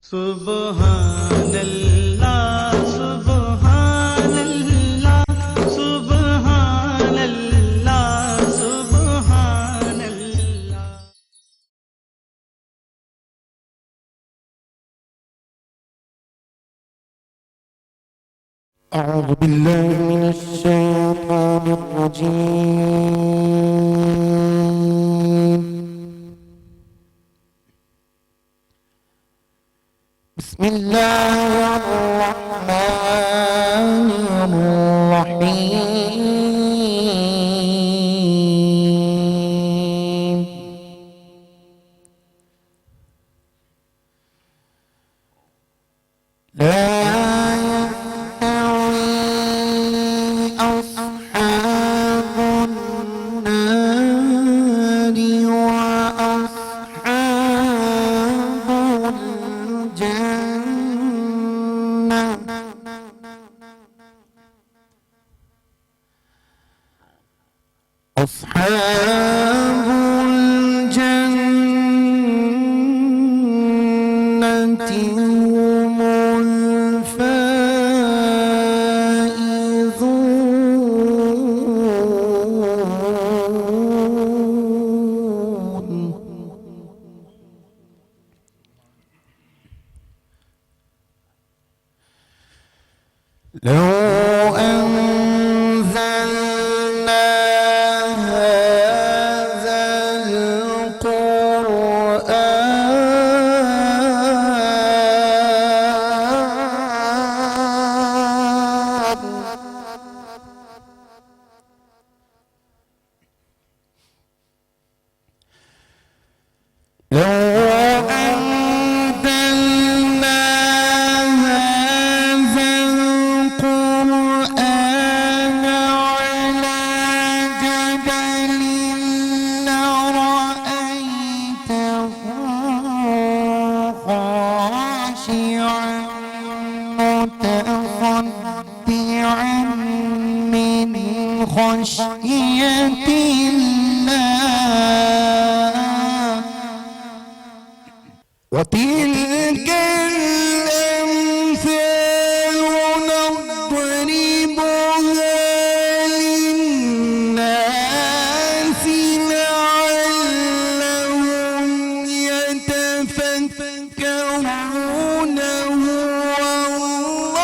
سبحان اللہ سبحان اللہ سبحان اللہ سبحان اللہ. أعوذ بالله من الشيطان الرجيم. بسم الله الرحمن الرحيم. لا أصحاب الجنة هم الفائزون. لو أنزلنا هذا القرآن على جبل لرأيته خاشعا متصدعا من خشية الله. وتلك الأمثال نضربها للناس لعلهم يتفكرون. هو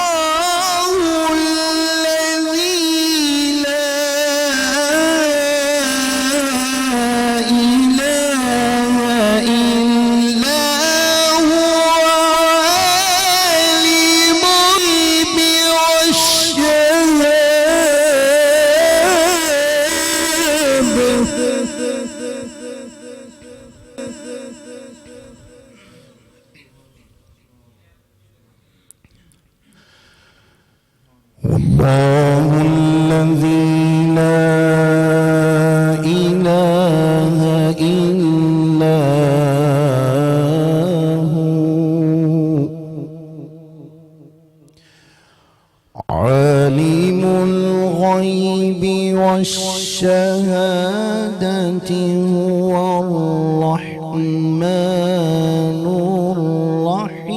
الله الذي لا إله إلا هو عالم الغيب والله الذي لا إله إلا هو عالم الغيب والشهادة هو الرحمن الرحيم.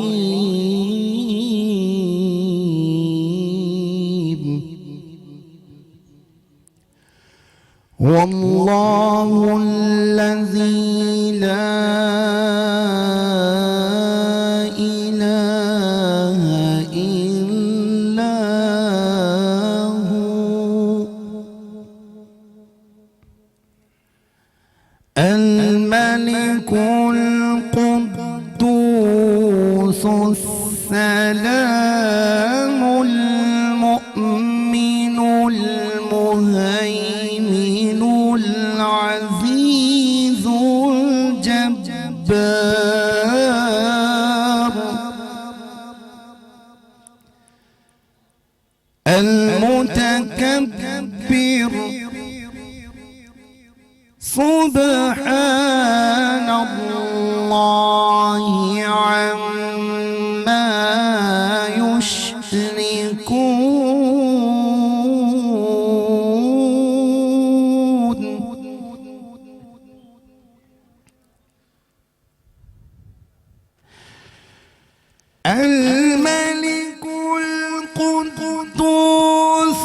والله الذي لا إله إلا هو الملك القدوس السلام المؤمن المهيمن العزيز الجبار المتكبر. سبحان الله عما يشركون. الملك القدوس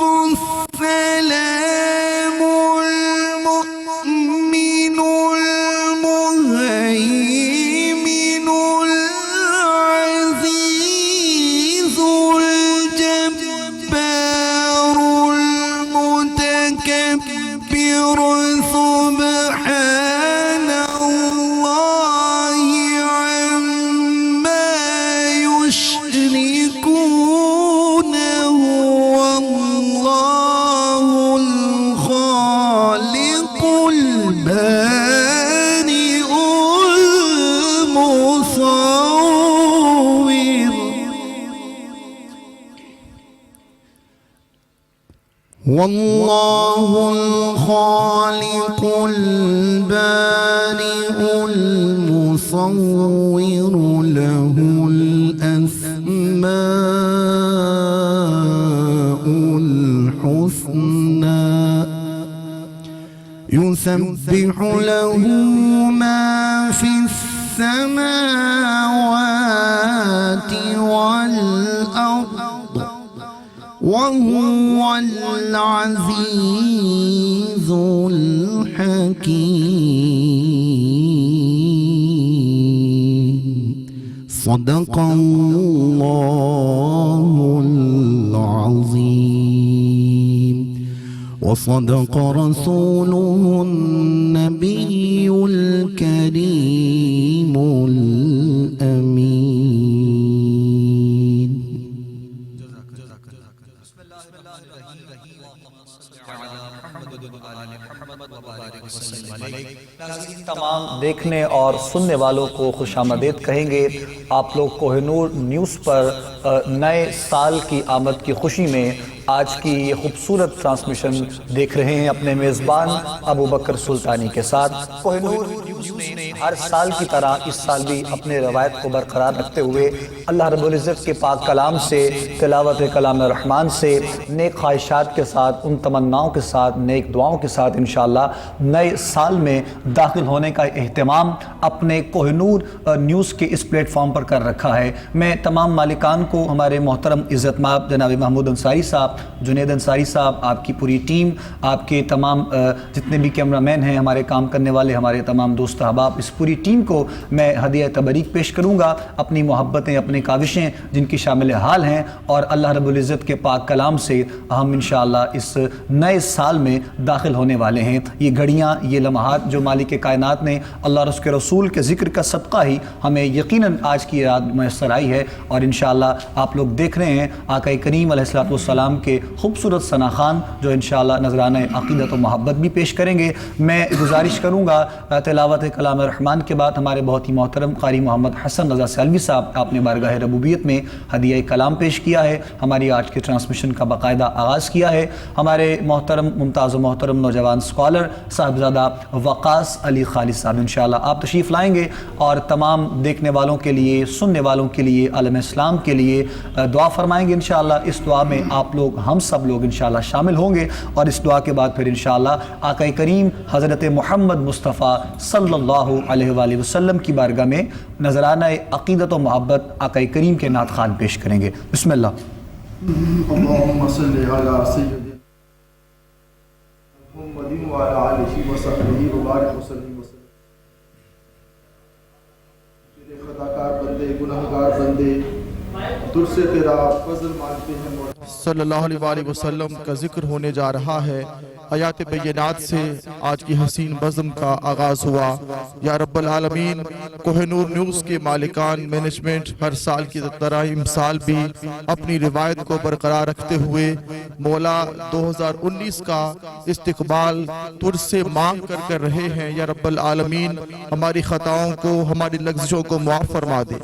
السلام المؤمن المهيمن العزيز الجبار المتكبر سبحان الله عما يشركون هو الله الخالق البارئ المصور والله الخالق البارئ المصور له الأسماء الحسنى يسبح له ما في السماوات والأرض وهو العزيز الحكيم صدق الله العظيم وصدق رسوله النبي الكريم الأمين. تمام دیکھنے اور سننے والوں کو خوش آمدید کہیں گے. آپ لوگ کوہ نور نیوز پر نئے سال کی آمد کی خوشی میں آج کی یہ خوبصورت ٹرانسمیشن دیکھ رہے ہیں اپنے میزبان ابو بکر سلطانی کے ساتھ. کوہ نور نیوز نے ہر سال کی طرح اس سال بھی اپنے روایت کو برقرار رکھتے ہوئے اللہ رب العزت کے پاک کلام سے، تلاوت کلام الرحمن سے، نیک خواہشات کے ساتھ، ان تمناؤں کے ساتھ، نیک دعاؤں کے ساتھ انشاءاللہ نئے سال میں داخل ہونے کا اہتمام اپنے کوہ نور نیوز کے اس پلیٹ فارم پر کر رکھا ہے. میں تمام مالکان کو، ہمارے محترم عزت مآب جناب محمود انصاری صاحب، جنید انصاری صاحب، آپ کی پوری ٹیم، آپ کے تمام جتنے بھی کیمرہ مین ہیں، ہمارے کام کرنے والے، ہمارے تمام دوست احباب، اس پوری ٹیم کو میں ہدیہ تبریک پیش کروں گا. اپنی محبتیں، اپنی کاوشیں جن کی شامل حال ہیں، اور اللہ رب العزت کے پاک کلام سے ہم انشاءاللہ اس نئے سال میں داخل ہونے والے ہیں. یہ گھڑیاں، یہ لمحات جو مالک کائنات نے اللہ اور اس کے رسول کے ذکر کا صدقہ ہی ہمیں یقیناً آج کی رات میسر آئی ہے. اور انشاءاللہ آپ لوگ دیکھ رہے ہیں آقا کریم علیہ السلام کے خوبصورت ثناخوان جو انشاءاللہ نذرانہ عقیدت و محبت بھی پیش کریں گے. میں گزارش کروں گا تلاوت کلام الرحمن کے بعد ہمارے بہت ہی محترم قاری محمد حسن رضا سیالوی صاحب، آپ نے بارگاہ ربوبیت میں ہدیہ کلام پیش کیا ہے، ہماری آج کے ٹرانسمیشن کا باقاعدہ آغاز کیا ہے. ہمارے محترم ممتاز و محترم نوجوان سکالر صاحبزادہ وقاص علی خالد صاحب انشاءاللہ آپ تشریف لائیں گے، اور تمام دیکھنے والوں کے لیے، سننے والوں کے لیے، عالم اسلام کے لیے دعا فرمائیں گے انشاءاللہ. اس دعا میں آپ لوگ، ہم سب لوگ انشاءاللہ شامل ہوں گے، اور اس دعا کے بعد پھر انشاءاللہ آقا کریم حضرت محمد مصطفیٰ صلی اللہ علیہ وآلہ وسلم کی بارگاہ میں نذرانہ عقیدت و محبت آقا کریم کے نعت خوان پیش کریں گے. بسم اللہ. اللہم صلی علی سیدنا محمد وعلی آلہ وصحبہ وبارک وسلم. تیرے خطاکار بندے، گناہگار بندے تجھ سے تیرا فضل مانگتے ہیں. صلی اللہ علیہ وآلہ وسلم کا ذکر ہونے جا رہا ہے. آیات بینات سے آج کی حسین بزم کا آغاز ہوا. یا رب العالمین، کوہ نور نیوز کے مالکان، مینجمنٹ ہر سال کی طرح امسال بھی اپنی روایت کو برقرار رکھتے ہوئے مولا 2019 کا استقبال تجھ سے مانگ کر رہے ہیں. یا رب العالمین، ہماری خطاؤں کو، ہماری لغزشوں کو معاف فرما دے.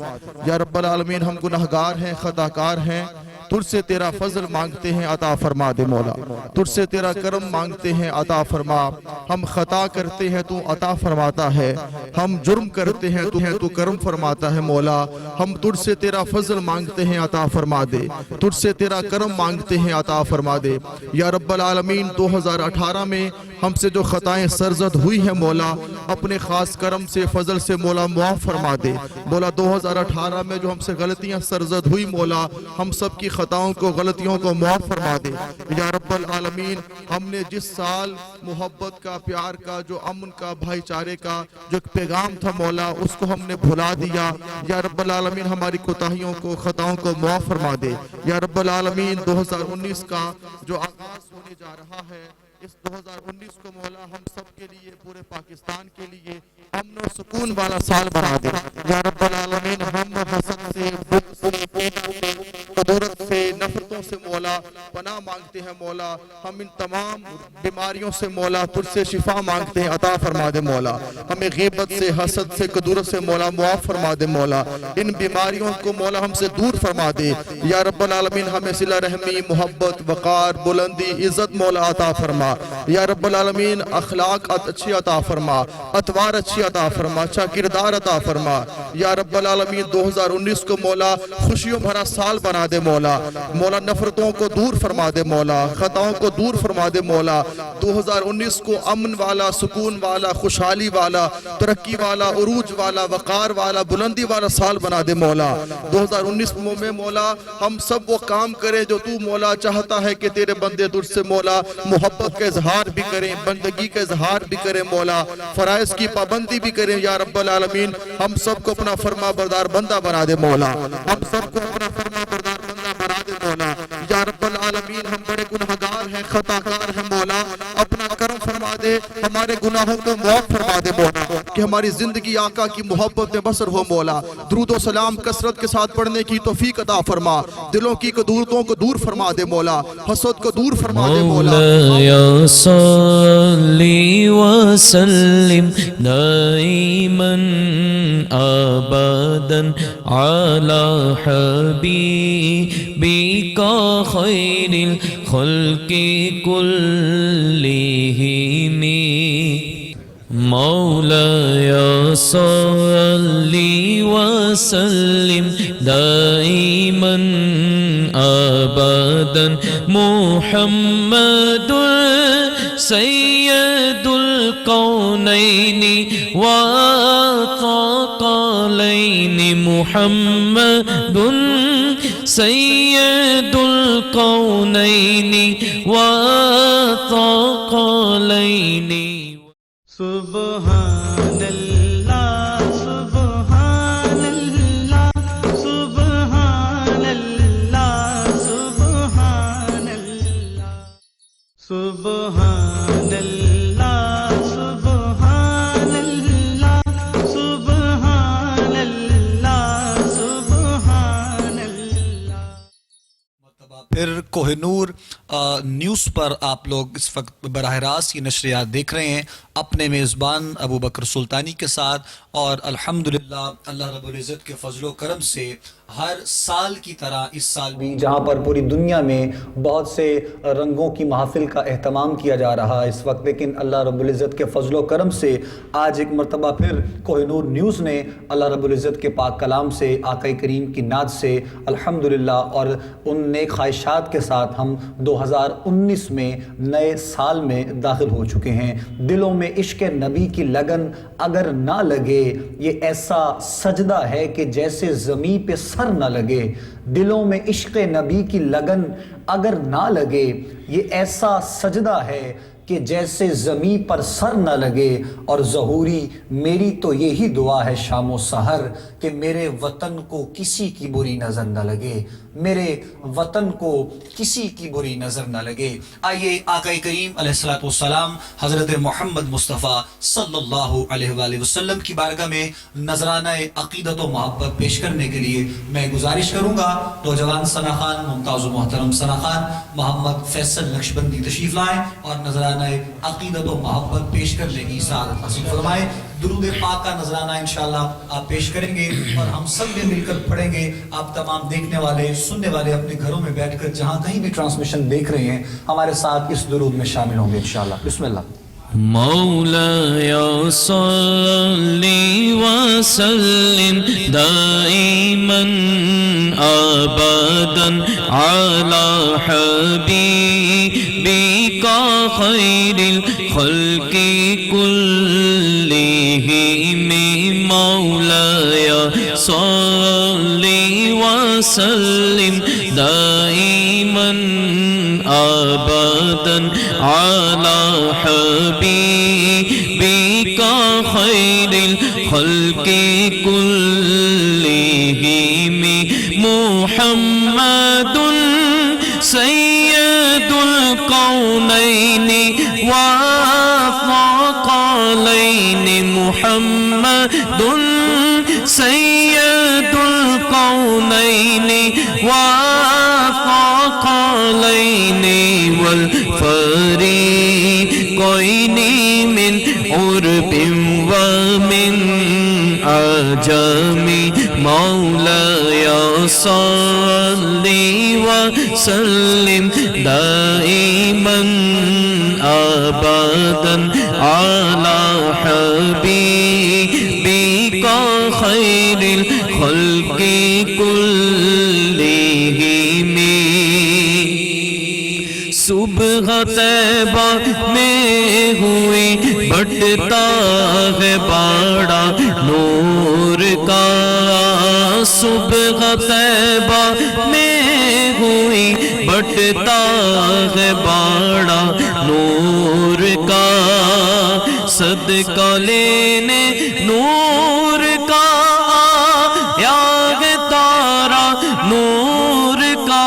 یا رب العالمین، ہم گناہگار ہیں، خطاکار ہیں، تجھ سے تیرا فضل مانگتے ہیں، عطا فرما دے مولا. تجھ سے تیرا کرم مانگتے ہیں، عطا فرما. ہم خطا کرتے ہیں تو عطا فرماتا ہے، ہم جرم کرتے ہیں تو کرم فرماتا ہے مولا. ہم تجھ سے تیرا فضل مانگتے ہیں، عطا فرما دے. تجھ سے تیرا کرم مانگتے ہیں، عطا فرما دے. یا رب العالمین، 2018 میں ہم سے جو خطائیں سرزد ہوئی ہیں مولا اپنے خاص کرم سے فضل سے مولا معاف فرما دے مولا 2018 میں جو ہم سے غلطیاں سرزد ہوئی مولا ہم سب کی خطاؤں کو غلطیوں کو معاف فرما دے یا رب العالمین ہم نے جس سال محبت کا پیار کا جو امن کا بھائی چارے کا جو ایک پیغام تھا مولا اس کو ہم نے بھلا دیا یا رب العالمین ہماری کوتاہیوں کو خطاؤں کو معاف فرما دے یا رب العالمین 2019 کا جو آغاز ہونے جا رہا ہے اس 2019 کو مولا ہم سب کے لیے پورے پاکستان کے لیے امن و سکون والا سال بنا دے یا رب العالمین ہم حسد سے بغض سے قدرت سے نفرتوں سے مولا پناہ مانگتے ہیں مولا ہم ان تمام بیماریوں سے مولا تجھ سے شفا مانگتے ہیں عطا فرما دے مولا ہمیں غیبت سے حسد سے قدرت سے مولا معاف فرما دے مولا ان بیماریوں کو مولا ہم سے دور فرما دے یا رب العالمین ہمیں صلہ رحمی محبت وقار بلندی عزت مولا عطا فرما یا رب العالمین اخلاق اچھی عطا فرما اتوار اچھی عطا فرما اچھا کردار عطا فرما یا رب العالمین 2019 کو مولا خوشیوں بھرا سال بنا دے مولا مولا نفرتوں کو دور فرما دے مولا خطاؤں کو دور فرما دے مولا 2019 کو امن والا سکون والا خوشحالی والا ترقی والا عروج والا وقار والا بلندی والا سال بنا دے مولا 2019 میں مولا ہم سب وہ کام کریں جو تو مولا چاہتا ہے کہ تیرے بندے تجھ سے مولا محبت کا اظہار بھی کریں بندگی کا اظہار بھی کریں مولا فرائض کی پابندی بھی کریں یا رب العالمین ہم سب کو اپنا فرما بردار بندہ بنا دے مولا ہم سب کو اپنا فرما بردار بندہ بنا دے مولا یا رب العالمین ہم بڑے گناہگار ہیں خطا کار ہیں مولا اپنا کرم فرما دے ہمارے گناہوں کو معاف فرما دے مولا کہ ہماری زندگی آقا کی محبت میں بسر ہو مولا درود و سلام کثرت کے ساتھ پڑھنے کی توفیق عطا فرما دلوں کی قدورتوں کو دور فرما دے مولا حسد کو دور فرما دے مولا مولایا صلی وسلم دائما ابدا علی حبیبک خیر الخلق کلہم مولایا صلی وسلم دائما ابدا محمد سید القونین والثقلین محمد سید القونین والثقلین سبحان اللہ سبحان اللہ سبحان اللہ سبحان اللہ سبحان اللہ سبحان اللہ سبحان اللہ سبحان اللہ پھر کوہ نور نیوز پر آپ لوگ اس وقت براہ راست یہ نشریات دیکھ رہے ہیں اپنے میزبان ابو بکر سلطانی کے ساتھ اور الحمدللہ اللہ رب العزت کے فضل و کرم سے ہر سال کی طرح اس سال بھی جہاں پر پوری دنیا میں بہت سے رنگوں کی محافل کا اہتمام کیا جا رہا ہے اس وقت لیکن اللہ رب العزت کے فضل و کرم سے آج ایک مرتبہ پھر کوہ نور نیوز نے اللہ رب العزت کے پاک کلام سے آقا کریم کی نعت سے الحمدللہ اور ان نیک خواہشات کے ساتھ ہم 2019 میں نئے سال میں داخل ہو چکے ہیں دلوں میں عشق نبی کی لگن اگر نہ لگے یہ ایسا سجدہ ہے کہ جیسے زمین پہ سر نہ لگے دلوں میں عشق نبی کی لگن اگر نہ لگے یہ ایسا سجدہ ہے کہ جیسے زمین پر سر نہ لگے اور ظہوری میری تو یہی دعا ہے شام و سحر کہ میرے وطن کو کسی کی بری نظر نہ لگے میرے وطن کو کسی کی بری نظر نہ لگے آئیے آقا کریم علیہ السلام حضرت محمد مصطفیٰ صلی اللہ علیہ وآلہ وسلم کی بارگاہ میں نذرانہ عقیدت و محبت پیش کرنے کے لیے میں گزارش کروں گا نوجوان ثنا خان ممتاز و محترم ثنا خان محمد فیصل نقشبندی تشریف لائیں اور نذرانہ عقیدت و محبت پیش کرنے کی سعادت حاصل فرمائیں درود پاک کا نذرانہ انشاءاللہ آپ پیش کریں گے اور ہم سب بھی مل کر پڑھیں گے آپ تمام دیکھنے والے سننے والے اپنے گھروں میں بیٹھ کر جہاں کہیں بھی ٹرانسمیشن دیکھ رہے ہیں ہمارے ساتھ اس درود میں شامل ہوں گے انشاءاللہ بسم اللہ مولایا صلی وسلم دائما ابدا علی حبیبک بِكَ خَيْرِ الْخَلْقِ كُلِّهِمْ مولاي صل وسلم دائما أبدا على حبيبك خير الخلق كلهم محمد سيد الكونين والثقلين محمد سيد الكونين والثقلين والفريقين من عرب ومن عجم مولاي صل وسلم دائما أبدا على حبيبك خير الخلق كلهم صبح طیبہ میں ہوئی بٹتا ہے باڑا نور کا صبح طیبہ میں ہوئی بٹتا ہے باڑا نور کا صدقہ لینے نور کا یا ہے تارا نور کا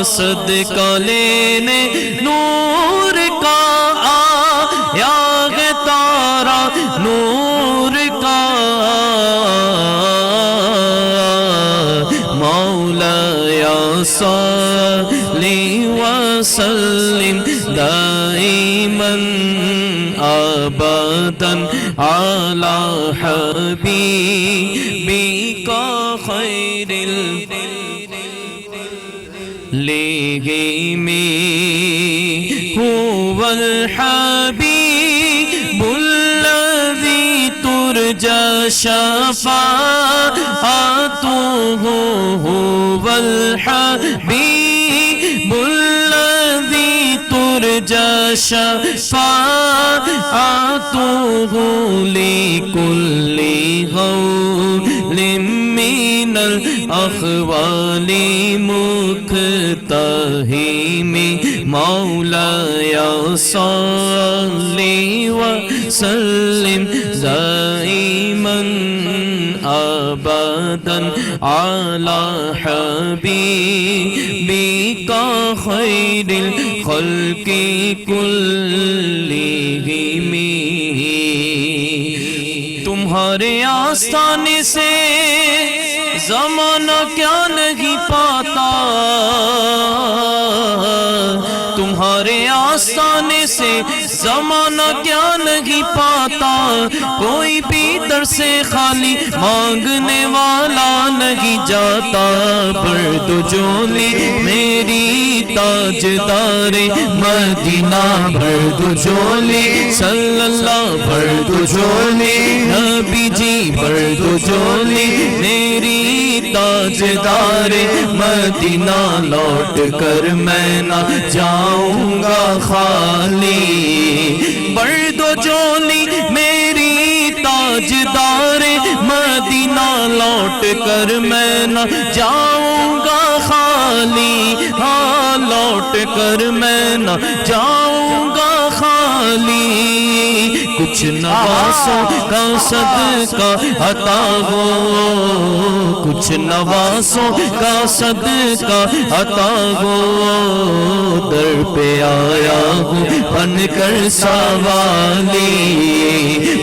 صدقہ لینے نور کا یا ہے تارا نور کا مولاي صل وسلم دائما أبدا على حبيبك خير الخلق هو الحبيب الذي ترجى شفاعته هو الحبيب الذي ترجى شفاعته لكل غول من الأخوال مقتحم مولاي صل وسلم دائما أبدا على حبيبك خير الخلق كلهم تمہارے آستانے سے زمانہ کیا نہیں پاتا تمہارے آستانے سے زمانہ کیا نہیں پاتا کوئی بھی در سے خالی مانگنے والا نہیں جاتا برد جولی میری تاجدار مدینہ برد جولی صلی اللہ برد جولی نبی جی برد جولی میری تاجدار مدینہ لوٹ کر میں نہ جاؤں گا خالی برد جولی میری تاجدار مدینہ لوٹ کر میں نہ جاؤں گا خالی ہاں لوٹ کر میں نہ جاؤں گا خالی کچھ نوازوں کا صدقہ عطا ہو کچھ نوازوں کا صدقہ عطا ہو در پہ آیا ہوں بن کر سوالی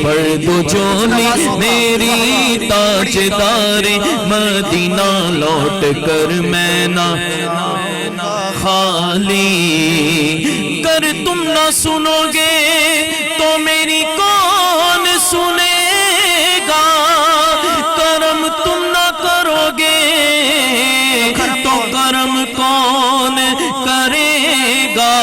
برد جولی میری تاجدار مدینہ لوٹ کر میں نہ خالی گر تم نہ سنو گے تو میری کون سنے گا کرم تم نہ کرو گے تو کرم کون کرے گا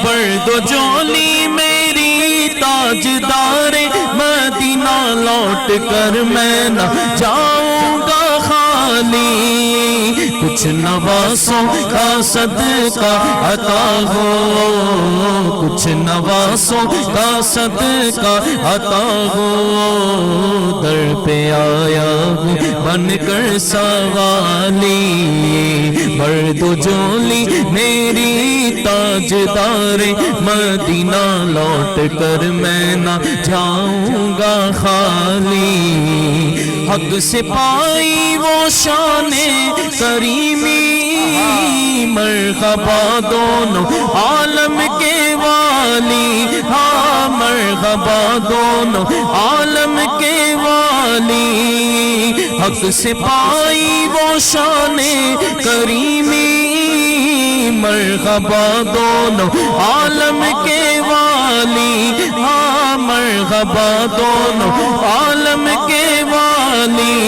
برد جولی میری تاجدار مدینہ لوٹ کر میں نہ جاؤں گا خالی کچھ نواسوں کا صدقہ عطا ہو، کچھ نواسوں کا صدقہ عطا ہو، در پہ آیا ہوں بن کر سوالی، بھر دو جھولی میری تاجدار مدینہ، لوٹ کر میں نہ جاؤں گا خالی، حق سے پائی وہ شان کریمی، مرحبا دونوں عالم کے والی، ہاں مرحبا دونوں عالم کے والی، حق سے پائی وہ شان کریمی، مرحبا دونوں عالم کے والی، ہاں مرحبا دونوں عالم کے والی،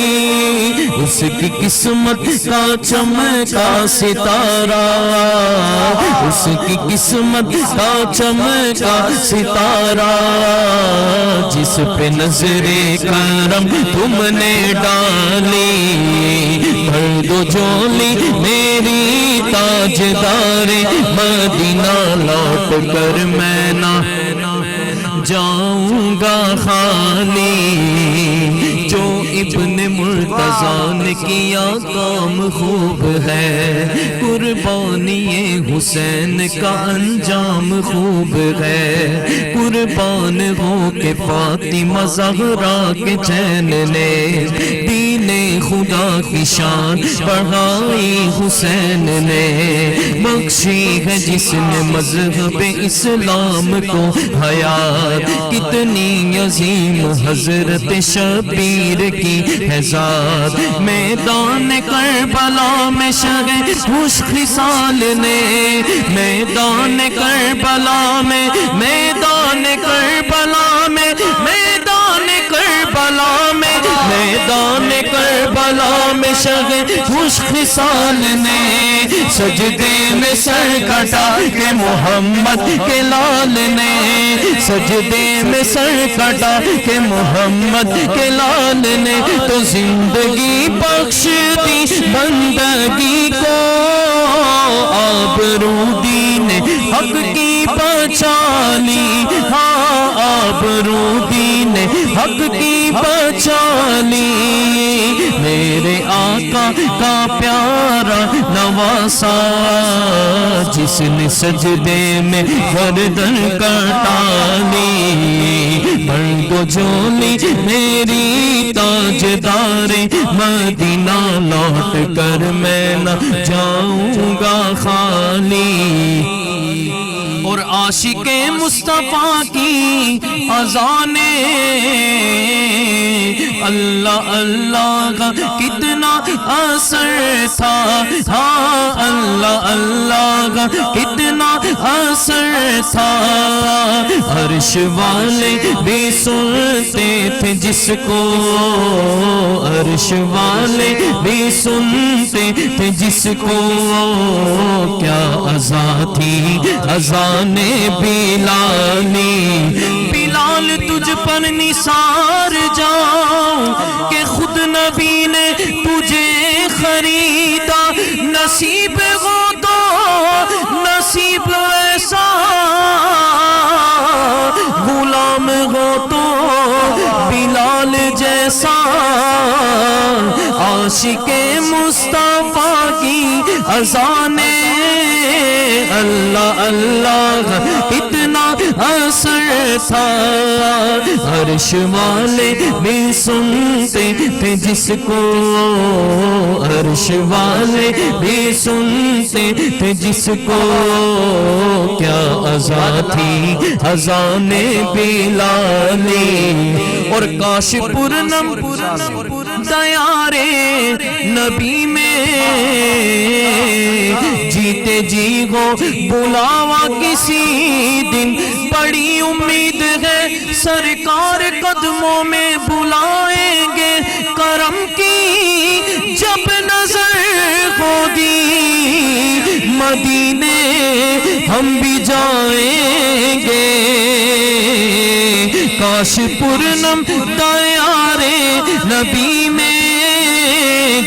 اس کی قسمت کا چمکا ستارہ، اس کی قسمت کا چمکا ستارہ، جس پہ نظر کرم تم نے ڈالی، بھر دو جھولی میری تاجدار مدینہ، لوٹ کر میں نہ جاؤں گا خالی، جو ابن مرتضیٰ نے کیا کام خوب ہے، قربانی حسین کا انجام خوب ہے، قربان ہو کے فاطمہ زہرا کے چین نے، دین خدا کی شان بڑھائی حسین نے، بخشی ہے جس نے مذہب اسلام کو حیات، کتنی عظیم حضرت شبیر کی ہے ذات، میدان کربلا میں شہ خوش خصال نے، میدان کربلا میں، میدان کربلا میں، میدان کربلا میں، میدان کربلا میں شہ خوش خصال نے، سجدے میں سر کٹا کہ محمد کے لال نے، سجدے میں سر کٹا کہ محمد کے لال نے، تو زندگی بخش دی بندگی کو، آبرو دین حق کی بچالی، ہاں آبرو دین حق کی بچالی، میرے آقا کا پیارا نواسا، جس نے سجدے میں گردن کٹالی، بھر دو جھولی میری تاجدار مدینہ، لوٹ کر میں نہ جاؤں گا خالی، اور عاشق مصطفیٰ کی اذانیں اللہ اللہ کا کتنا اثر تھا، ہاں اللہ اللہ کا کتنا اثر تھا، عرش والے بھی سنتے تھے جس کو، عرش والے بھی سنتے تھے جس کو، کیا اذان تھی اذان بلالی، بلال تجھ پر نثار جاؤں کہ خود نبی نے تجھے خریدا، نصیب ہو تو نصیب ایسا، غلام ہو تو بلال جیسا، عاشق مصطفیٰ کی اذانیں اللہ اللہ اتنا اثر تھا، عرش والے بھی سنتے تھے جس کو، عرش والے بھی سنتے تھے جس کو، کیا اذان تھی اذان بلالی، اور کاش پورنم دیارے نبی میں جیتے جی ہو بلاوا کسی دن، بڑی امید ہے سرکار قدموں میں بلائیں گے، کرم کی جب نظر ہوگی مدینے ہم بھی جائیں گے، کاش پورنم دیارے نبی میں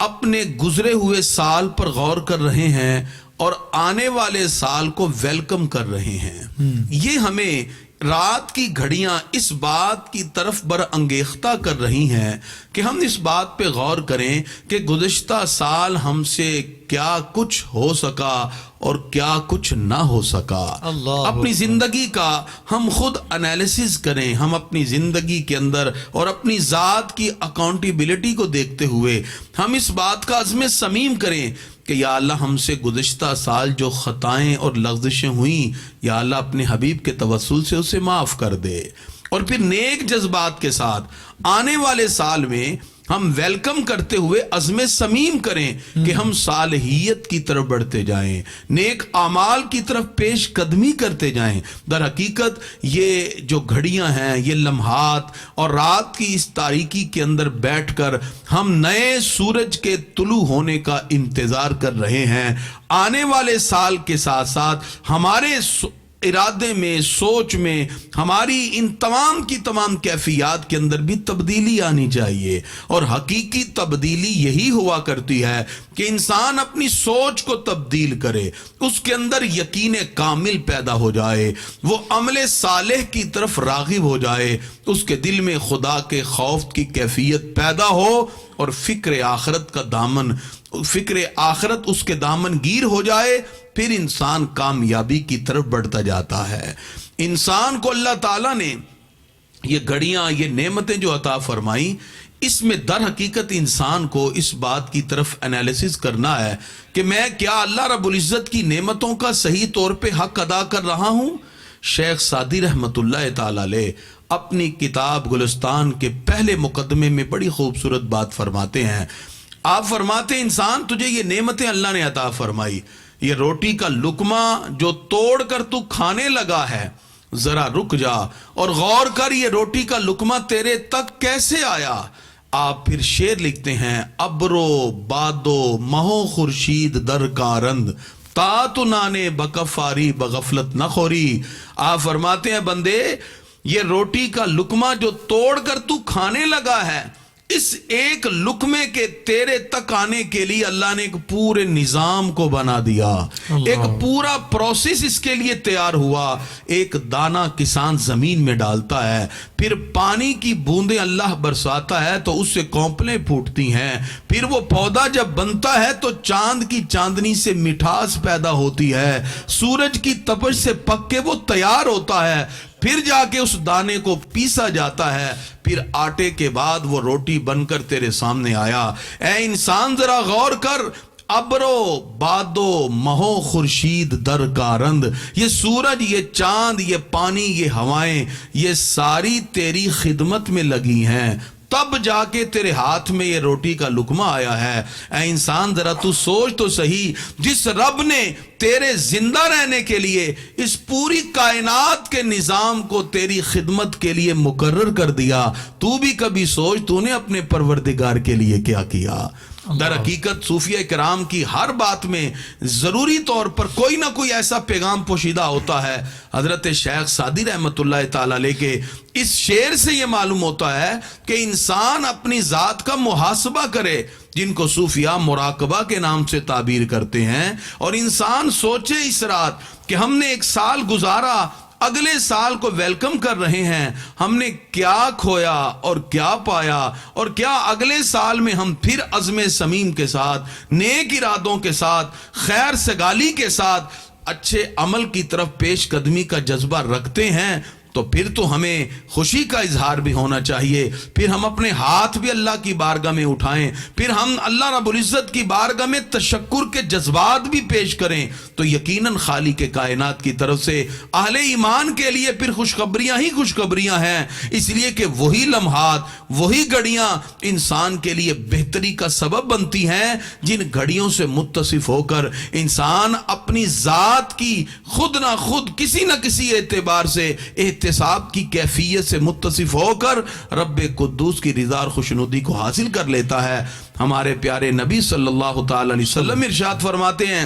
اپنے گزرے ہوئے سال پر غور کر رہے ہیں اور آنے والے سال کو ویلکم کر رہے ہیں. یہ ہمیں رات کی گھڑیاں اس بات کی طرف برانگیختہ کر رہی ہیں کہ ہم اس بات پہ غور کریں کہ گزشتہ سال ہم سے کیا کچھ ہو سکا اور کیا کچھ نہ ہو سکا. اپنی زندگی کا ہم خود انالیسز کریں. ہم اپنی زندگی کے اندر اور اپنی ذات کی اکاؤنٹیبلٹی کو دیکھتے ہوئے ہم اس بات کا عزم صمیم کریں کہ یا اللہ ہم سے گزشتہ سال جو خطائیں اور لغزشیں ہوئیں یا اللہ اپنے حبیب کے توسل سے اسے معاف کر دے. اور پھر نیک جذبات کے ساتھ آنے والے سال میں ہم ویلکم کرتے ہوئے عزم صمیم کریں کہ ہم صالحیت کی طرف بڑھتے جائیں, نیک اعمال کی طرف پیش قدمی کرتے جائیں. در حقیقت یہ جو گھڑیاں ہیں, یہ لمحات اور رات کی اس تاریکی کے اندر بیٹھ کر ہم نئے سورج کے طلوع ہونے کا انتظار کر رہے ہیں. آنے والے سال کے ساتھ ساتھ ہمارے ارادے میں, سوچ میں, ہماری ان تمام کی تمام کیفیات کے اندر بھی تبدیلی آنی چاہیے. اور حقیقی تبدیلی یہی ہوا کرتی ہے کہ انسان اپنی سوچ کو تبدیل کرے, اس کے اندر یقین کامل پیدا ہو جائے, وہ عمل صالح کی طرف راغب ہو جائے, اس کے دل میں خدا کے خوف کی کیفیت پیدا ہو اور فکر آخرت کا دامن, فکر آخرت اس کے دامن گیر ہو جائے. پھر انسان کامیابی کی طرف بڑھتا جاتا ہے. انسان کو اللہ تعالیٰ نے یہ گھڑیاں, یہ نعمتیں جو عطا فرمائی, اس میں در حقیقت انسان کو اس بات کی طرف انالیسس کرنا ہے کہ میں کیا اللہ رب العزت کی نعمتوں کا صحیح طور پہ حق ادا کر رہا ہوں. شیخ سعدی رحمت اللہ تعالی علیہ اپنی کتاب گلستان کے پہلے مقدمے میں بڑی خوبصورت بات فرماتے ہیں. آپ فرماتے ہیں انسان تجھے یہ نعمتیں اللہ نے عطا فرمائی, یہ روٹی کا لقمہ جو توڑ کر تو کھانے لگا ہے, ذرا رک جا اور غور کر یہ روٹی کا لقمہ تیرے تک کیسے آیا. آپ پھر شعر لکھتے ہیں, ابرو بادو مہو خورشید در کارند تا تو نانے بکفاری بغفلت نہ خوری. آپ فرماتے ہیں بندے یہ روٹی کا لقمہ جو توڑ کر تو کھانے لگا ہے, اس ایک لقمے کے تیرے تک آنے کے لیے اللہ نے ایک پورے نظام کو بنا دیا, ایک پورا پروسیس اس کے لیے تیار ہوا. ایک دانہ کسان زمین میں ڈالتا ہے, پھر پانی کی بوندیں اللہ برساتا ہے تو اس سے کونپلیں پھوٹتی ہیں, پھر وہ پودا جب بنتا ہے تو چاند کی چاندنی سے مٹھاس پیدا ہوتی ہے, سورج کی تپش سے پک کے وہ تیار ہوتا ہے, پھر جا کے اس دانے کو پیسا جاتا ہے, پھر آٹے کے بعد وہ روٹی بن کر تیرے سامنے آیا. اے انسان ذرا غور کر, ابرو بادو مہو خورشید در کارند, یہ سورج, یہ چاند, یہ پانی, یہ ہوائیں, یہ ساری تیری خدمت میں لگی ہیں, تب جا کے تیرے ہاتھ میں یہ روٹی کا لقمہ آیا ہے. اے انسان ذرا تو سوچ تو صحیح, جس رب نے تیرے زندہ رہنے کے لیے اس پوری کائنات کے نظام کو تیری خدمت کے لیے مقرر کر دیا, تو بھی کبھی سوچ تو نے اپنے پروردگار کے لیے کیا کیا. در حقیقت صوفیہ کرام کی ہر بات میں ضروری طور پر کوئی نہ کوئی ایسا پیغام پوشیدہ ہوتا ہے. حضرت شیخ سعدی رحمت اللہ تعالی علیہ کے اس شعر سے یہ معلوم ہوتا ہے کہ انسان اپنی ذات کا محاسبہ کرے, جن کو صوفیاء مراقبہ کے نام سے تعبیر کرتے ہیں, اور انسان سوچے اس رات کہ ہم نے ایک سال گزارا, اگلے سال کو ویلکم کر رہے ہیں, ہم نے کیا کھویا اور کیا پایا, اور کیا اگلے سال میں ہم پھر عزم صمیم کے ساتھ, نیک ارادوں کے ساتھ, خیر سگالی کے ساتھ اچھے عمل کی طرف پیش قدمی کا جذبہ رکھتے ہیں. تو پھر تو ہمیں خوشی کا اظہار بھی ہونا چاہیے, پھر ہم اپنے ہاتھ بھی اللہ کی بارگاہ میں اٹھائیں, پھر ہم اللہ رب العزت کی بارگاہ میں تشکر کے جذبات بھی پیش کریں, تو یقیناً خالق کائنات کی طرف سے اہل ایمان کے لیے پھر خوشخبریاں ہی خوشخبریاں ہیں. اس لیے کہ وہی لمحات, وہی گھڑیاں انسان کے لیے بہتری کا سبب بنتی ہیں, جن گھڑیوں سے متصف ہو کر انسان اپنی ذات کی خود نہ خود کسی نہ کسی اعتبار سے احتساب کی کیفیت سے متصف ہو کر رب قدوس کی رضا اور خوشنودی کو حاصل کر لیتا ہے. ہمارے پیارے نبی صلی اللہ تعالی علیہ وسلم ارشاد فرماتے ہیں,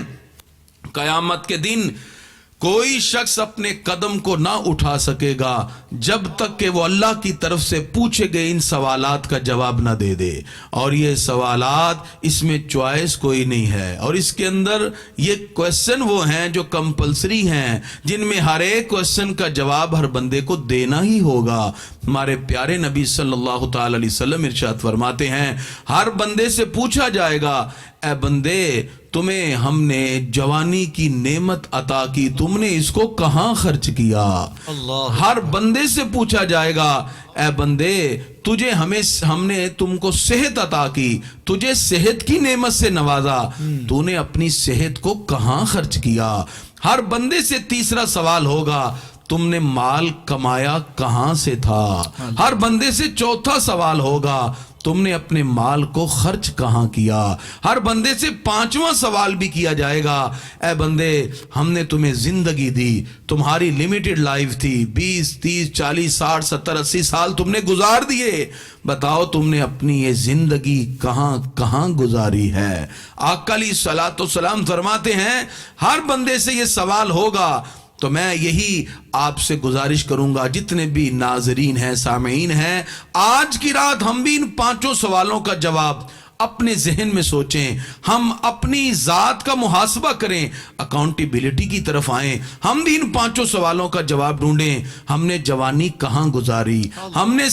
قیامت کے دن کوئی شخص اپنے قدم کو نہ اٹھا سکے گا جب تک کہ وہ اللہ کی طرف سے پوچھے گئے ان سوالات کا جواب نہ دے دے. اور یہ سوالات اس میں چوائس کوئی نہیں ہے، اور اس کے اندر یہ کویسچن وہ ہیں جو کمپلسری ہیں، جن میں ہر ایک کویسچن کا جواب ہر بندے کو دینا ہی ہوگا. ہمارے پیارے نبی صلی اللہ تعالی علیہ وسلم ارشاد فرماتے ہیں ہر بندے سے پوچھا جائے گا اے بندے تمہیں ہم نے جوانی کی نعمت عطا کی، تم نے اس کو کہاں خرچ کیا؟ ہر بندے سے پوچھا جائے گا اے بندے تجھے ہم نے تم کو صحت عطا کی، تجھے صحت کی نعمت سے نوازا، تو نے اپنی صحت کو کہاں خرچ کیا؟ ہر بندے سے تیسرا سوال ہوگا تم نے مال کمایا کہاں سے تھا؟ ہر بندے سے چوتھا سوال ہوگا تم نے اپنے مال کو خرچ کہاں کیا؟ ہر بندے سے پانچواں سوال بھی کیا جائے گا اے بندے ہم نے تمہیں زندگی دی، تمہاری لمیٹڈ لائف تھی، 20 30 40 60 70 80 سال تم نے گزار دیے، بتاؤ تم نے اپنی یہ زندگی کہاں کہاں گزاری ہے؟ آقا علیہ الصلوۃ والسلام فرماتے ہیں ہر بندے سے یہ سوال ہوگا. تو میں یہی آپ سے گزارش کروں گا جتنے بھی ناظرین ہیں سامعین ہیں، آج کی رات ہم بھی ان 5 سوالوں کا جواب اپنے ذہن میں سوچیں، ہم اپنی ذات کا محاسبہ کریں، اکاؤنٹیبلٹی کی طرف آئیں، ہم بھی ان 5 سوالوں کا جواب ڈھونڈیں. ہم نے جوانی کہاں گزاری؟ ہم نے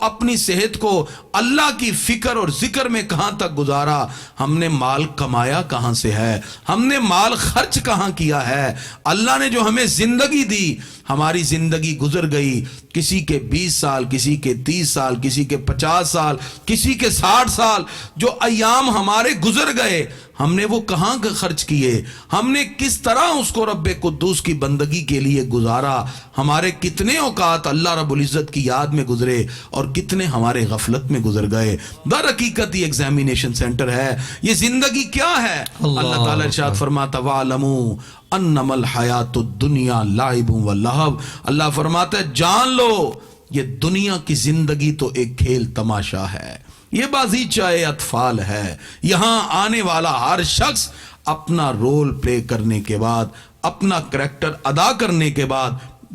اپنی صحت کو اللہ کی فکر اور ذکر میں کہاں تک گزارا؟ ہم نے مال کمایا کہاں سے ہے؟ ہم نے مال خرچ کہاں کیا ہے؟ اللہ نے جو ہمیں زندگی دی، ہماری زندگی گزر گئی، کسی کے 20 سال، کسی کے 30 سال، کسی کے 50 سال، کسی کے 60 سال، جو ایام ہمارے گزر گئے ہم نے وہ کہاں خرچ کیے؟ ہم نے کس طرح اس کو رب قدوس کی بندگی کے لیے گزارا؟ ہمارے کتنے اوقات اللہ رب العزت کی یاد میں گزرے اور کتنے ہمارے غفلت میں گزر گئے؟ در حقیقت یہ ایگزامینیشن سینٹر ہے. یہ زندگی کیا ہے؟ اللہ تعالیٰ ارشاد فرماتا وَعْلَمُوا انما الحیات الدنیا لعب و لہو. اللہ فرماتا ہے جان لو یہ دنیا کی زندگی تو ایک کھیل تماشا ہے، یہ بازیچہ اطفال ہے. یہاں آنے والا ہر شخص اپنا رول پلے کرنے کے بعد، اپنا کریکٹر ادا کرنے کے بعد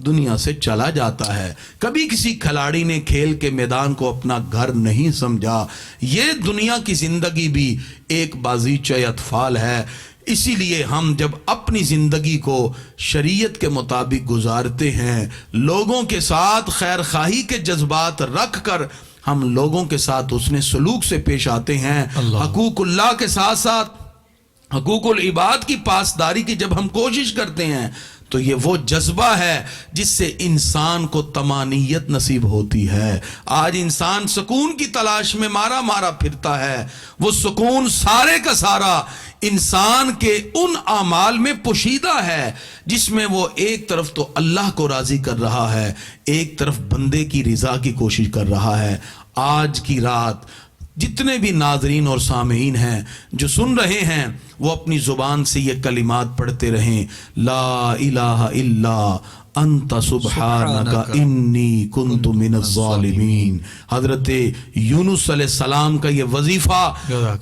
دنیا سے چلا جاتا ہے. کبھی کسی کھلاڑی نے کھیل کے میدان کو اپنا گھر نہیں سمجھا. یہ دنیا کی زندگی بھی ایک بازیچہ اطفال ہے. اسی لیے ہم جب اپنی زندگی کو شریعت کے مطابق گزارتے ہیں، لوگوں کے ساتھ خیر خواہی کے جذبات رکھ کر ہم لوگوں کے ساتھ حسن سلوک سے پیش آتے ہیں، حقوق اللہ کے ساتھ ساتھ حقوق العباد کی پاسداری کی جب ہم کوشش کرتے ہیں، تو یہ وہ جذبہ ہے جس سے انسان کو طمانینت نصیب ہوتی ہے. آج انسان سکون کی تلاش میں مارا مارا پھرتا ہے. وہ سکون سارے کا سارا انسان کے ان اعمال میں پوشیدہ ہے جس میں وہ ایک طرف تو اللہ کو راضی کر رہا ہے، ایک طرف بندے کی رضا کی کوشش کر رہا ہے. آج کی رات جتنے بھی ناظرین اور سامعین ہیں جو سن رہے ہیں وہ اپنی زبان سے یہ کلمات پڑھتے رہیں، لا الہ الا انت سبحانک انی کنت من الظالمین. حضرت یونس علیہ السلام کا یہ وظیفہ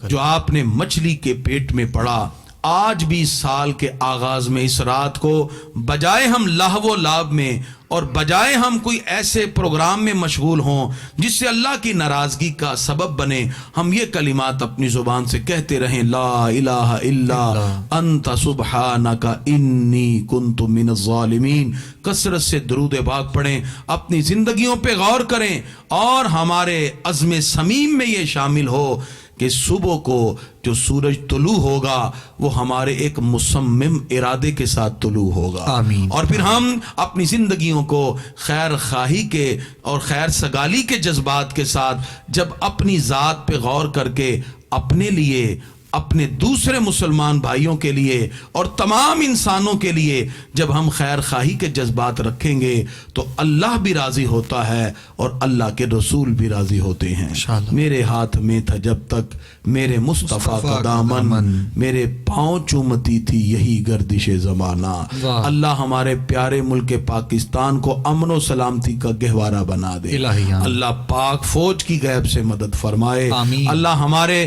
جو آپ نے مچھلی کے پیٹ میں پڑھا، آج بھی سال کے آغاز میں اس رات کو بجائے ہم لہو و لعب میں اور بجائے ہم کوئی ایسے پروگرام میں مشغول ہوں جس سے اللہ کی ناراضگی کا سبب بنے، ہم یہ کلمات اپنی زبان سے کہتے رہیں، لا الہ الا انت سبحانک انی کنت من الظالمین. کثرت سے درود پاک پڑھیں، اپنی زندگیوں پہ غور کریں اور ہمارے عزم صمیم میں یہ شامل ہو کہ صبح کو جو سورج طلوع ہوگا وہ ہمارے ایک مصمم ارادے کے ساتھ طلوع ہوگا. آمین. اور پھر ہم اپنی زندگیوں کو خیر خواہی کے اور خیر سگالی کے جذبات کے ساتھ جب اپنی ذات پہ غور کر کے اپنے لیے، اپنے دوسرے مسلمان بھائیوں کے لیے اور تمام انسانوں کے لیے جب ہم خیر خواہی کے جذبات رکھیں گے تو اللہ بھی راضی ہوتا ہے اور اللہ کے رسول بھی راضی ہوتے ہیں. میرے ہاتھ میں تھا جب تک میرے مصطفیٰ کا دامن، میرے پاؤں چومتی تھی یہی گردش زمانہ. اللہ ہمارے پیارے ملک پاکستان کو امن و سلامتی کا گہوارہ بنا دے. اللہ پاک فوج کی غیب سے مدد فرمائے. اللہ ہمارے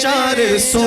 400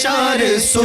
400,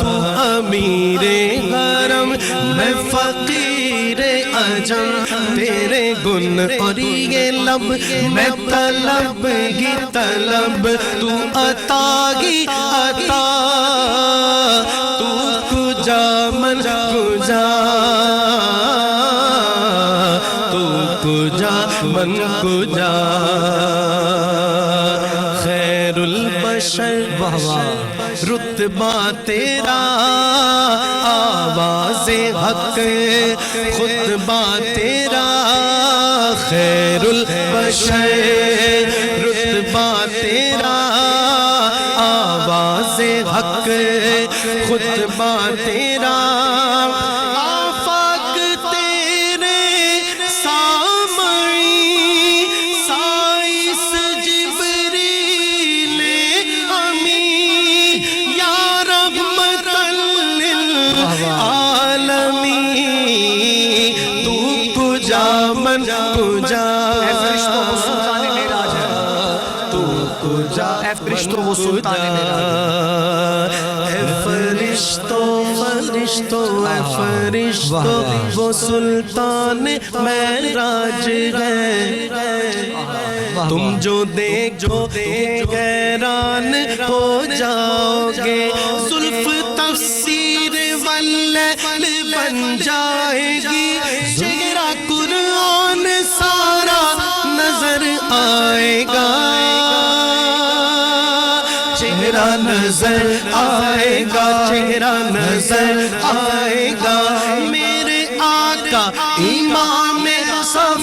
تو امیر حرم میں فقیر عجم تیرے گن اور یہ لب میں طلب ہی طلب تو عطا ہی عطا تو کجا من کجا تو کجا من کجا خیر البشر رتبہ تیرا آواز حق خطبہ تیرا خیر البشر رتبہ تیرا آواز حق خطبہ تیرا آفاق تیرے سامعی سائس جبریل امی یا رحمت للعالمین تو کجا من کجا اے فرشتوں وہ سلطان معراج ہے تو کجا اے فرشتوں وہ سلطان معراج اے فرشتوں فرشتوں اے فرشتوں وہ سلطان معراج ہے تم جو دیکھو حیران ہو جاؤ گے زلف تفسیر واللیل بن جائے گی چہرہ قرآن سارا نظر آئے گا چہرہ نظر آئے گا چہرہ نظر آئے گا میرے آقا امام صف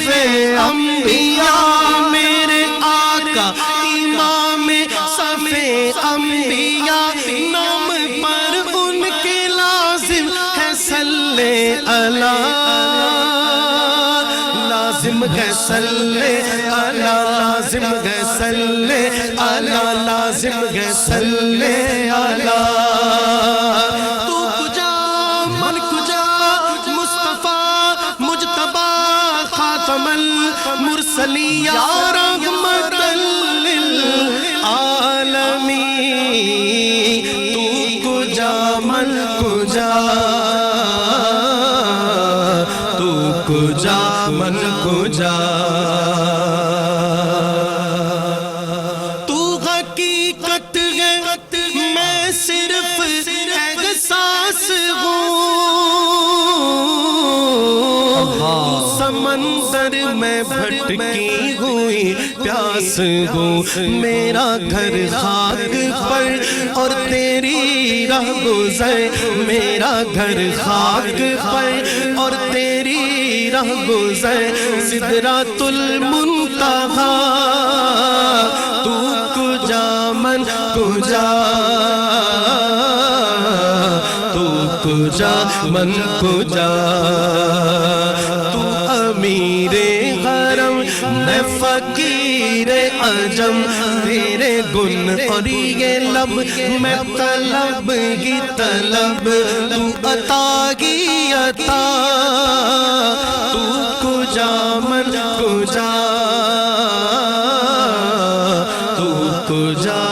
انبیاء میرے آقا امام صف انبیاء نام پر ان کے لازم ہے صلی اللہ لازم ہے صلی اللہ لازم ہے صلی اللہ لازم ہے صلی اللہ تو کجا من کجا مصطفیٰ مجتبی خاتم المرسلین یا رحمت للعالمین تو کجا من کجا تو کجا من کجا تو حقیقت ہے میں صرف احساس ہوں سمندر میں بھٹکی ہوئی پیاس ہوں میرا گھر خاک پر اور تیری راہ گزر میرا گھر خاک پر اور تیری راہ گزر سدرۃ المنتہا تو کجا من کجا تو کجا من کجا تو امیر حرم میں فقیر عجم تیرے گن اور یہ لب میں طلب ہی طلب تو عطا ہی عطا تو کجا من کجا تو کجا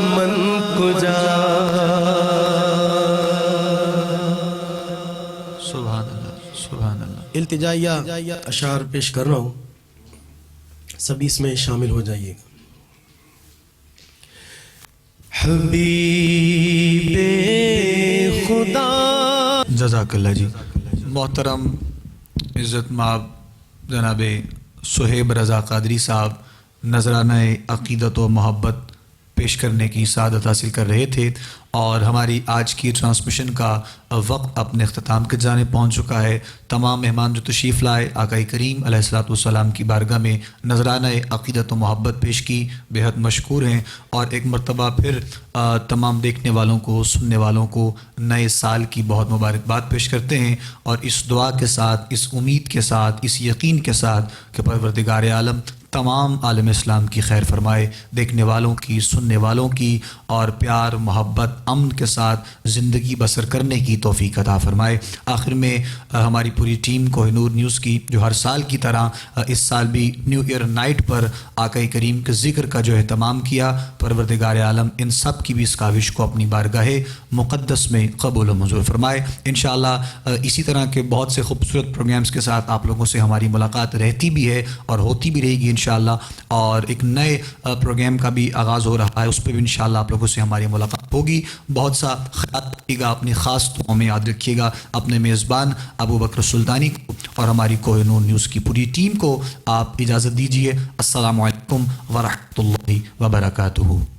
من کجا سبحان اللہ سبحان اللہ التجائیہ اشعار پیش کر رہا ہوں سبھی اس میں شامل ہو جائیے گا حبیب خدا جزاک اللہ جی محترم عزت مآب جناب صہیب رضا قادری صاحب نذرانہ عقیدت و محبت پیش کرنے کی سعادت حاصل کر رہے تھے اور ہماری آج کی ٹرانسمیشن کا وقت اپنے اختتام کی جانب پہنچ چکا ہے تمام مہمان جو تشریف لائے آقا کریم علیہ الصلوۃ والسلام کی بارگاہ میں نذرانہ عقیدت و محبت پیش کی بہت مشکور ہیں اور ایک مرتبہ پھر تمام دیکھنے والوں کو سننے والوں کو نئے سال کی بہت مبارکباد پیش کرتے ہیں اور اس دعا کے ساتھ اس امید کے ساتھ اس یقین کے ساتھ کہ پروردگار عالم تمام عالم اسلام کی خیر فرمائے، دیکھنے والوں کی، سننے والوں کی، اور پیار، محبت، امن کے ساتھ زندگی بسر کرنے کی توفیق عطا فرمائے۔ آخر میں ہماری پوری ٹیم کوہ نور نیوز کی، جو ہر سال کی طرح اس سال بھی نیو ایئر نائٹ پر آقا کریم کے ذکر کا جو اہتمام کیا، پروردگار عالم ان سب کی بھی اس کاوش کو اپنی بارگاہ مقدس میں قبول و منظور فرمائے۔ انشاءاللہ اسی طرح کے بہت سے خوبصورت پروگرامز کے ساتھ آپ لوگوں سے ہماری ملاقات رہتی بھی ہے اور ہوتی بھی رہے گی انشاءاللہ، اور ایک نئے پروگرام کا بھی آغاز ہو رہا ہے، اس پہ بھی انشاءاللہ آپ لوگوں سے ہماری ملاقات ہوگی۔ بہت سا خیال رکھیے گا، اپنی خاص دعاؤں میں یاد رکھیے گا۔ اپنے میزبان ابو بکر سلطانی کو اور ہماری کوہ نور نیوز کی پوری ٹیم کو آپ اجازت دیجیے۔ السلام علیکم ورحمۃ اللہ وبرکاتہ۔